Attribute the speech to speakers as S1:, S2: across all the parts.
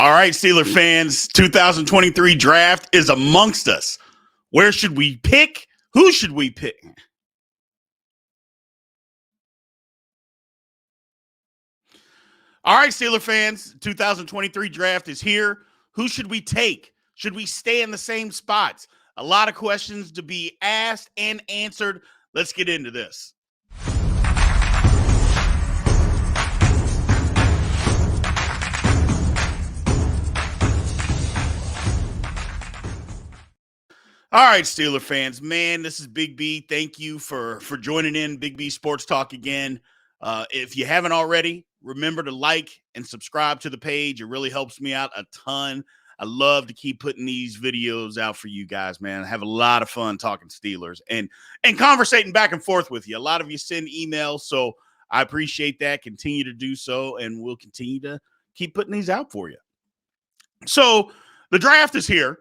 S1: All right, Steeler fans, 2023 draft is amongst us. Where should we pick? Who should we pick? All right, Steeler fans, 2023 draft is here. Who should we take? Should we stay in the same spots? A lot of questions to be asked and answered. Let's get into this. All right, Steeler fans, man, this is Big B. Thank you for joining in Big B Sports Talk again. If you haven't already, remember to like and subscribe to the page. It really helps me out a ton. I love to keep putting these videos out for you guys, man. I have a lot of fun talking Steelers and conversating back and forth with you. A lot of you send emails, so I appreciate that. Continue to do so, and we'll continue to keep putting these out for you. So the draft is here.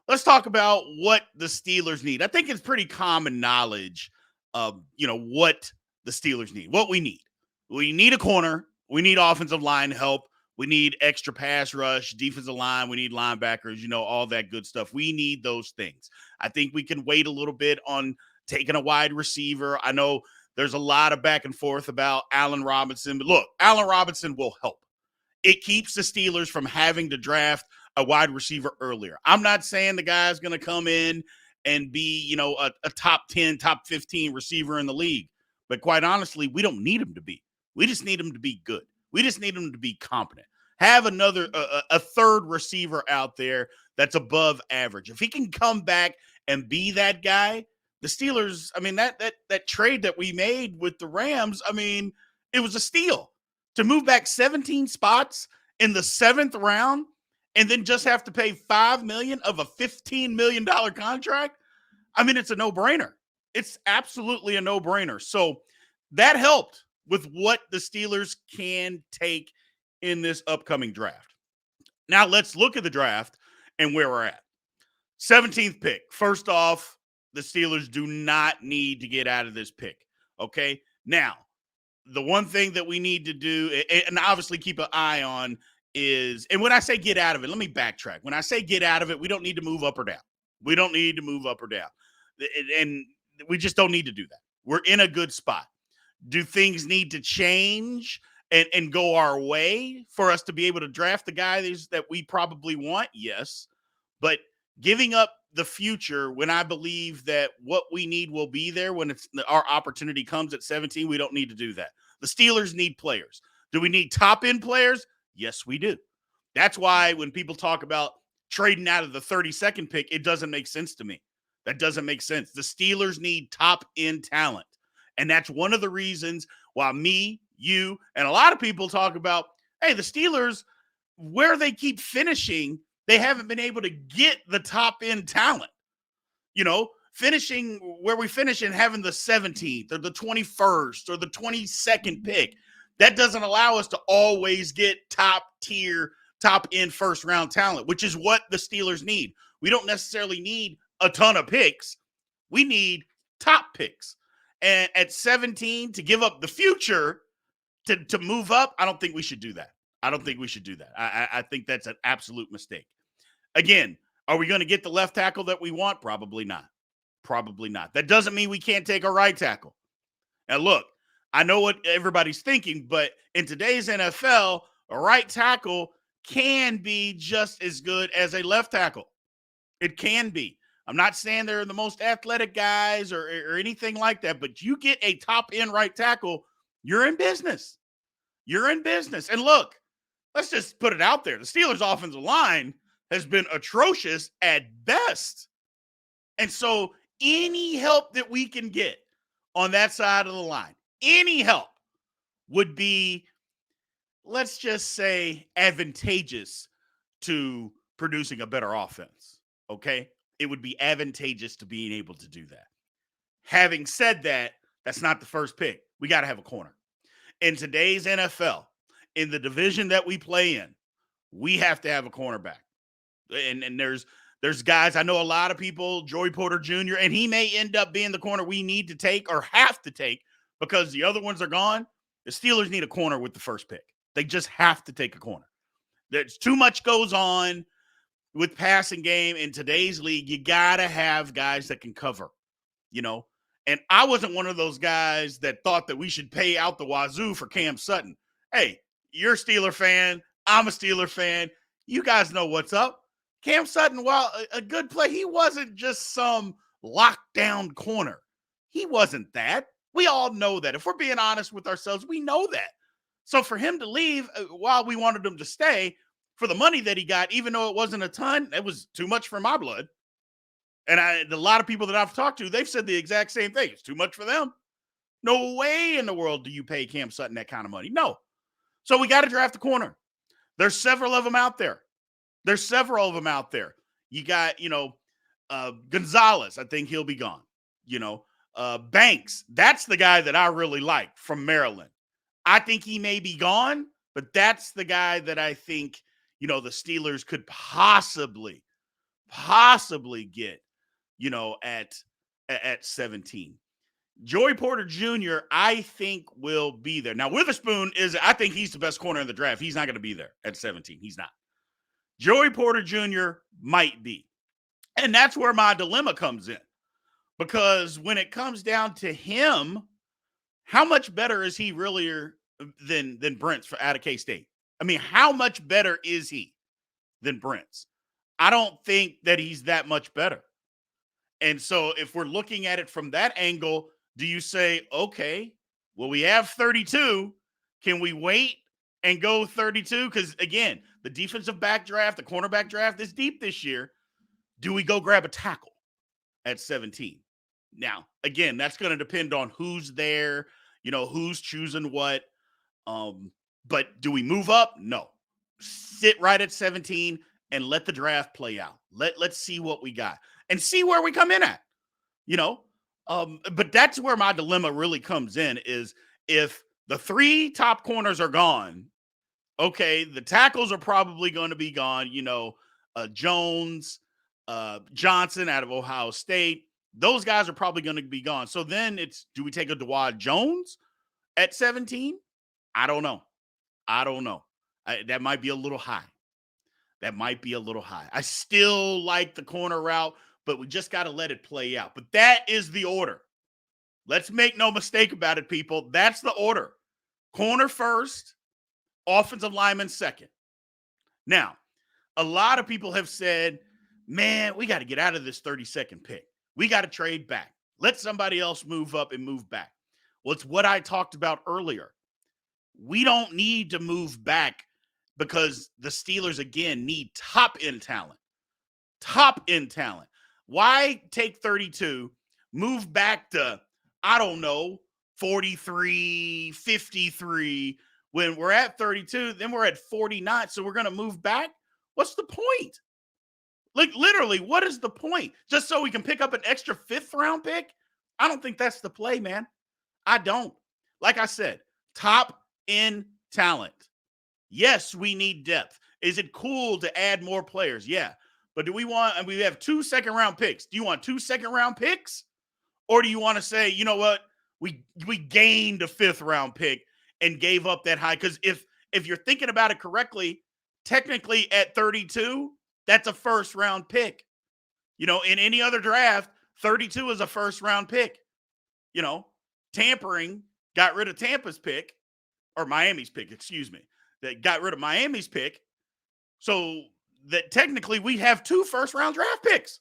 S1: Let's talk about what the Steelers need. I think it's pretty common knowledge of, what the Steelers need, what we need. We need a corner. We need offensive line help. We need extra pass rush, defensive line. We need linebackers, all that good stuff. We need those things. I think we can wait a little bit on taking a wide receiver. I know there's a lot of back and forth about Allen Robinson, but look, Allen Robinson will help. It keeps the Steelers from having to draft a wide receiver earlier. I'm not saying the guy's going to come in and be, a top 10, top 15 receiver in the league. But quite honestly, we don't need him to be. We just need him to be good. We just need him to be competent. Have a third receiver out there that's above average. If he can come back and be that guy, the Steelers, that trade that we made with the Rams, it was a steal. To move back 17 spots in the 7th round and then just have to pay $5 million of a $15 million contract, it's a no-brainer. It's absolutely a no-brainer. So that helped with what the Steelers can take in this upcoming draft. Now let's look at the draft and where we're at. 17th pick. First off, the Steelers do not need to get out of this pick, okay? Now, the one thing that we need to do, and obviously keep an eye on, is, and when I say get out of it, let me backtrack. When I say get out of it, we don't need to move up or down. We don't need to move up or down. And we just don't need to do that. We're in a good spot. Do things need to change and go our way for us to be able to draft the guys that we probably want? Yes. But giving up the future when I believe that what we need will be there when our opportunity comes at 17, we don't need to do that. The Steelers need players. Do we need top-end players? Yes, we do. That's why when people talk about trading out of the 32nd pick, it doesn't make sense to me. That doesn't make sense. The Steelers need top-end talent. And that's one of the reasons why me, you, and a lot of people talk about, hey, the Steelers, where they keep finishing, they haven't been able to get the top-end talent. Finishing where we finish and having the 17th or the 21st or the 22nd pick, that doesn't allow us to always get top-tier, top-end first-round talent, which is what the Steelers need. We don't necessarily need a ton of picks. We need top picks. And at 17, to give up the future to move up, I don't think we should do that. I think that's an absolute mistake. Again, are we going to get the left tackle that we want? Probably not. That doesn't mean we can't take a right tackle. And look, I know what everybody's thinking, but in today's NFL, a right tackle can be just as good as a left tackle. It can be. I'm not saying they're the most athletic guys or anything like that, but you get a top-end right tackle, you're in business. And look, let's just put it out there. The Steelers' offensive line has been atrocious at best. And so any help that we can get on that side of the line, any help would be, let's just say, advantageous to producing a better offense, okay? It would be advantageous to being able to do that. Having said that, that's not the first pick. We got to have a corner. In today's NFL, in the division that we play in, we have to have a cornerback. And there's guys, I know a lot of people, Joey Porter Jr., and he may end up being the corner we need to take or have to take because the other ones are gone. The Steelers need a corner with the first pick. They just have to take a corner. There's too much goes on with passing game in today's league. You got to have guys that can cover, And I wasn't one of those guys that thought that we should pay out the wazoo for Cam Sutton. Hey, you're a Steeler fan. I'm a Steeler fan. You guys know what's up. Cam Sutton, while a good play, he wasn't just some lockdown corner. He wasn't that. We all know that. If we're being honest with ourselves, we know that. So for him to leave while we wanted him to stay for the money that he got, even though it wasn't a ton, it was too much for my blood. And a lot of people that I've talked to, they've said the exact same thing. It's too much for them. No way in the world do you pay Cam Sutton that kind of money. No. So we got to draft a corner. There's several of them out there. You got, Gonzalez. I think he'll be gone. Banks. That's the guy that I really like from Maryland. I think he may be gone, but that's the guy that I think, the Steelers could possibly get, at 17. Joey Porter Jr., I think, will be there. Now, Witherspoon I think he's the best corner in the draft. He's not going to be there at 17. He's not. Joey Porter Jr. might be. And that's where my dilemma comes in. Because when it comes down to him, how much better is he really than Brents out of K-State? I mean, how much better is he than Brents? I don't think that he's that much better. And so if we're looking at it from that angle, do you say, okay, well, we have 32. Can we wait and go 32? Because, again, the defensive back draft, the cornerback draft is deep this year. Do we go grab a tackle at 17? Now, again, that's going to depend on who's there, who's choosing what. But do we move up? No. Sit right at 17 and let the draft play out. Let's see what we got and see where we come in at, But that's where my dilemma really comes in is if the 3 top corners are gone, okay, the tackles are probably going to be gone, Jones, Johnson out of Ohio State. Those guys are probably going to be gone. So then do we take a Dawad Jones at 17? I don't know. That might be a little high. I still like the corner route, but we just got to let it play out. But that is the order. Let's make no mistake about it, people. That's the order. Corner first, offensive lineman second. Now, a lot of people have said, man, we got to get out of this 32nd pick. We got to trade back. Let somebody else move up and move back. Well, it's what I talked about earlier. We don't need to move back because the Steelers, again, need top-end talent. Why take 32, move back to, 43, 53, when we're at 32, then we're at 49, so we're going to move back? What's the point? Like, literally, what is the point? Just so we can pick up an extra 5th-round pick? I don't think that's the play, man. I don't. Like I said, top-end talent. Yes, we need depth. Is it cool to add more players? Yeah. But do we have 2 second-round picks. Do you want 2 second-round picks? Or do you want to say, you know what? We gained a 5th-round pick and gave up that high. Because if you're thinking about it correctly, technically at 32, that's a 1st-round pick. In any other draft, 32 is a 1st-round pick. Tampering got rid of Tampa's pick, or Miami's pick, excuse me. That got rid of Miami's pick. So that technically we have 2 1st-round draft picks,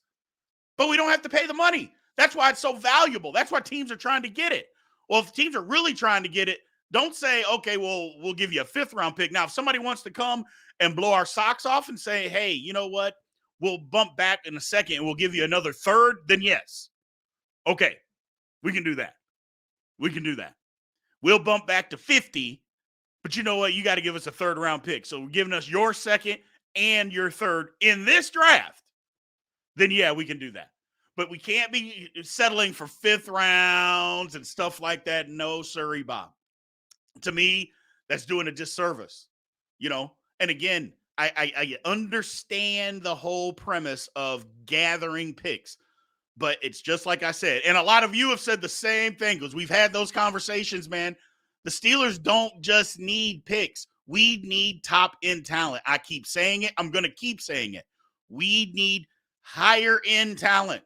S1: but we don't have to pay the money. That's why it's so valuable. That's why teams are trying to get it. Well, if teams are really trying to get it, don't say, okay, well, we'll give you a 5th-round pick. Now, if somebody wants to come and blow our socks off and say, hey, you know what? We'll bump back in a second and we'll give you another 3rd, then yes. Okay, we can do that. We'll bump back to 50, but you know what? You got to give us a 3rd-round pick. So we're giving us your 2nd and your 3rd in this draft. Then, yeah, we can do that. But we can't be settling for 5th rounds and stuff like that. No, sorry, Bob. To me, that's doing a disservice, And again, I understand the whole premise of gathering picks, but it's just like I said, and a lot of you have said the same thing because we've had those conversations, man. The Steelers don't just need picks. We need top end talent. I keep saying it. I'm going to keep saying it. We need higher end talent.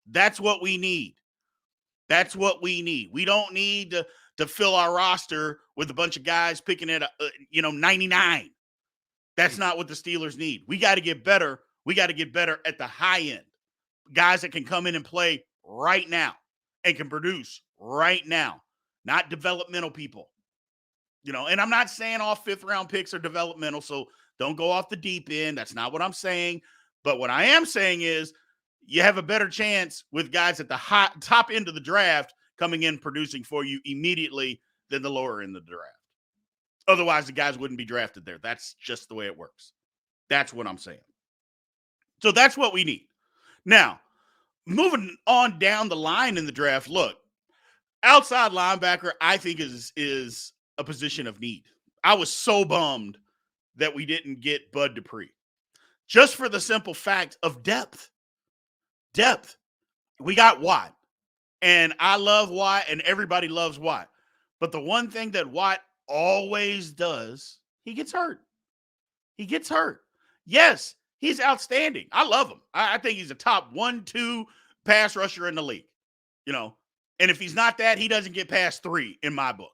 S1: That's what we need. That's what we need. We don't need to fill our roster with a bunch of guys picking at 99. That's not what the Steelers need. We got to get better. We got to get better at the high end. Guys that can come in and play right now and can produce right now, not developmental people. And I'm not saying all 5th round picks are developmental, so don't go off the deep end. That's not what I'm saying. But what I am saying is you have a better chance with guys at the top end of the draft coming in producing for you immediately than the lower end of the draft. Otherwise, the guys wouldn't be drafted there. That's just the way it works. That's what I'm saying. So that's what we need. Now, moving on down the line in the draft, look, outside linebacker, I think is a position of need. I was so bummed that we didn't get Bud Dupree. Just for the simple fact of depth. Depth. We got Watt. And I love Watt, and everybody loves Watt. But the one thing that Watt always does, he gets hurt. He gets hurt. Yes, he's outstanding. I love him. I think he's a top 1-2 pass rusher in the league. And if he's not that, he doesn't get past 3 in my book.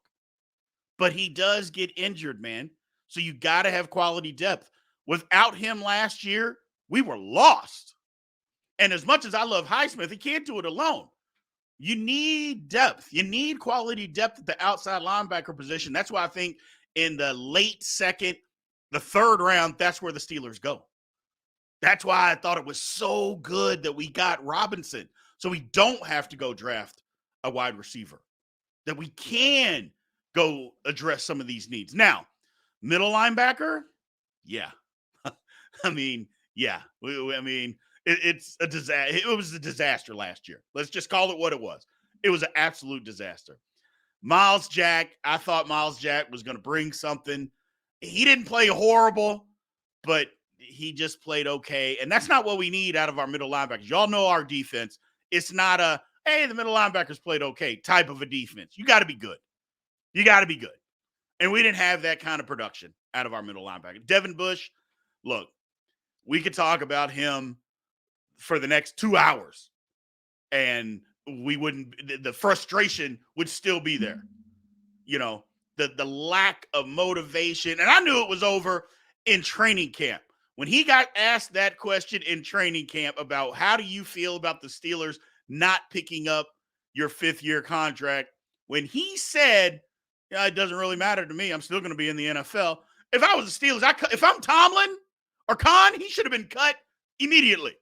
S1: But he does get injured, man. So you got to have quality depth. Without him last year, we were lost. And as much as I love Highsmith, he can't do it alone. You need depth. You need quality depth at the outside linebacker position. That's why I think in the late second, the 3rd round, that's where the Steelers go. That's why I thought it was so good that we got Robinson. So we don't have to go draft a wide receiver. That we can go address some of these needs. Now, middle linebacker, yeah. Yeah. It's a disaster. It was a disaster last year. Let's just call it what it was. It was an absolute disaster. Miles Jack, I thought Miles Jack was going to bring something. He didn't play horrible, but he just played okay. And that's not what we need out of our middle linebackers. Y'all know our defense. It's not a, hey, the middle linebackers played okay type of a defense. You got to be good. You got to be good. And we didn't have that kind of production out of our middle linebacker. Devin Bush, look, we could talk about him for the next 2 hours and the frustration would still be there. The lack of motivation. And I knew it was over in training camp. When he got asked that question in training camp about how do you feel about the Steelers not picking up your 5th-year contract, when he said, yeah, it doesn't really matter to me. I'm still going to be in the NFL. If I was the Steelers, if I'm Tomlin or Khan, he should have been cut immediately.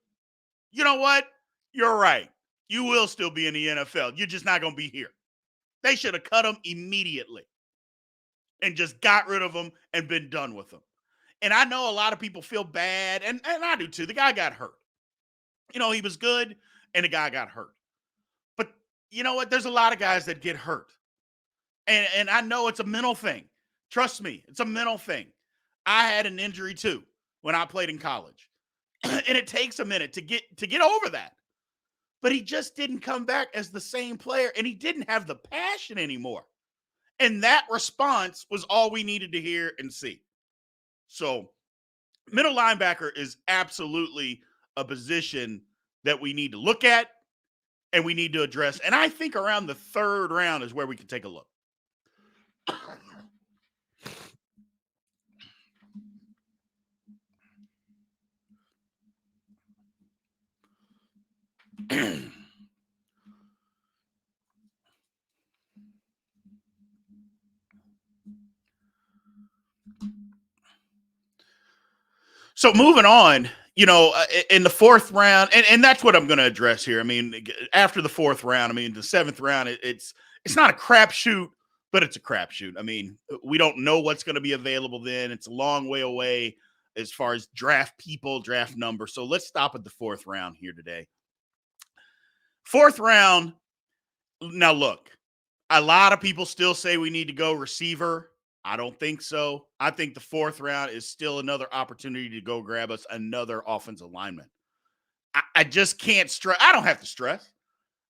S1: You know what? You're right. You will still be in the NFL. You're just not going to be here. They should have cut him immediately and just got rid of him and been done with him. And I know a lot of people feel bad, and I do too. The guy got hurt. He was good, and the guy got hurt. But you know what? There's a lot of guys that get hurt. And I know it's a mental thing. Trust me, it's a mental thing. I had an injury too when I played in college. And it takes a minute to get over that. But he just didn't come back as the same player, and he didn't have the passion anymore. And that response was all we needed to hear and see. So middle linebacker is absolutely a position that we need to look at and we need to address. And I think around the 3rd round is where we can take a look. So moving on, in the 4th round, and that's what I'm going to address here. After the 4th round, the 7th round, it's not a crapshoot, but it's a crapshoot. We don't know what's going to be available then. It's a long way away as far as draft people, draft number. So let's stop at the 4th round here today. 4th round. Now look, a lot of people still say we need to go receiver. I don't think so. I think the 4th round is still another opportunity to go grab us another offensive lineman. I just can't stress. I don't have to stress.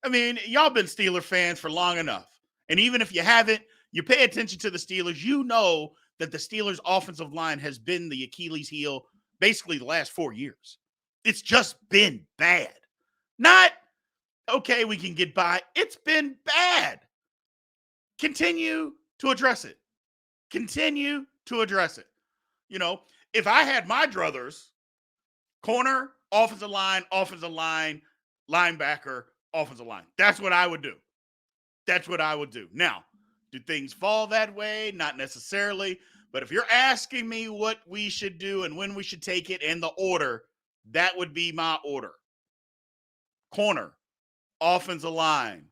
S1: Y'all been Steeler fans for long enough. And even if you haven't, you pay attention to the Steelers, you know that the Steelers' offensive line has been the Achilles heel basically the last 4 years. It's just been bad. Not, okay, we can get by. It's been bad. Continue to address it. Continue to address it. You know, if I had my druthers, corner, offensive line, linebacker, offensive line, that's what I would do. That's what I would do. Now, do things fall that way? Not necessarily. But if you're asking me what we should do and when we should take it and the order, that would be my order. Corner, offensive line,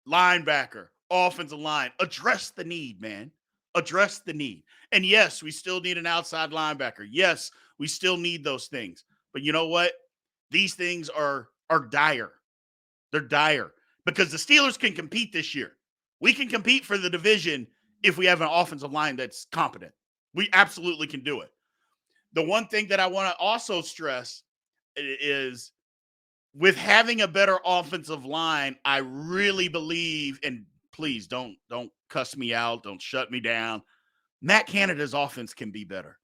S1: linebacker, offensive line. Address the need, man. Address the need. And yes, we still need an outside linebacker. Yes, we still need those things. But you know what? These things are dire. They're dire because the Steelers can compete this year. We can compete for the division if we have an offensive line that's competent. We absolutely can do it. The one thing that I want to also stress is with having a better offensive line, I really believe, and please don't cuss me out, don't shut me down. Matt Canada's offense can be better.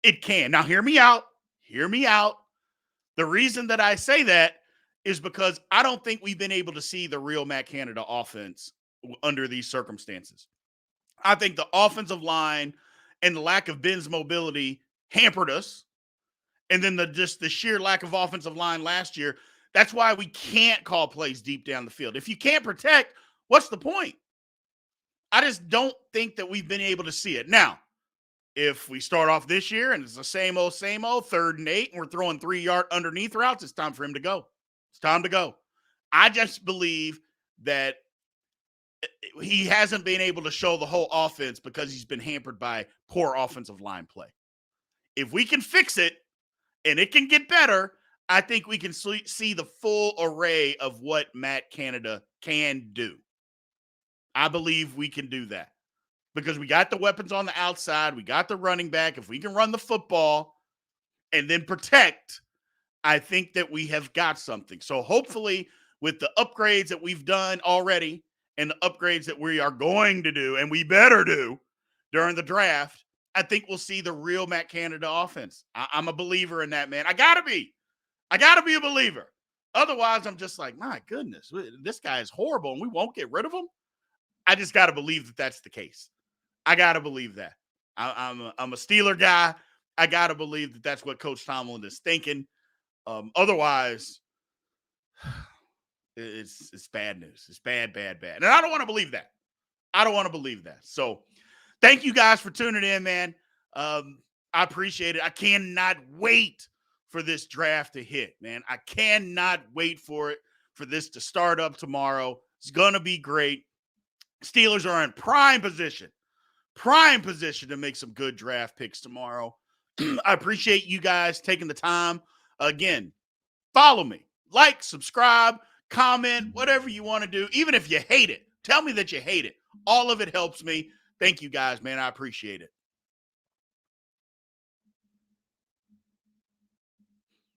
S1: It can. Now, hear me out. Hear me out. The reason that I say that is because I don't think we've been able to see the real Matt Canada offense under these circumstances. I think the offensive line and the lack of Ben's mobility hampered us. And then the sheer lack of offensive line last year. That's why we can't call plays deep down the field. If you can't protect, what's the point? I just don't think that we've been able to see it. Now, if we start off this year and it's the same old, 3rd and 8, and we're throwing 3-yard underneath routes, it's time for him to go. It's time to go. I just believe that he hasn't been able to show the whole offense because he's been hampered by poor offensive line play. If we can fix it and it can get better, I think we can see the full array of what Matt Canada can do. I believe we can do that because we got the weapons on the outside. We got the running back. If we can run the football and then protect, I think that we have got something. So hopefully with the upgrades that we've done already and the upgrades that we are going to do, and we better do during the draft, I think we'll see the real Matt Canada offense. I'm a believer in that, man. I got to be a believer. Otherwise, I'm just like, my goodness, this guy is horrible and we won't get rid of him. I just got to believe that that's the case. I got to believe that. I'm a Steeler guy. I got to believe that that's what Coach Tomlin is thinking. Otherwise, it's bad news. It's bad. And I don't want to believe that. So thank you guys for tuning in, man. I appreciate it. I cannot wait for this draft to hit, man. I cannot wait for this to start up tomorrow. It's going to be great. Steelers are in prime position to make some good draft picks tomorrow. I appreciate you guys taking the time. Again, follow me, like, subscribe, comment, whatever you want to do. Even if you hate it, tell me that you hate it. All of it helps me. Thank you guys, man. I appreciate it.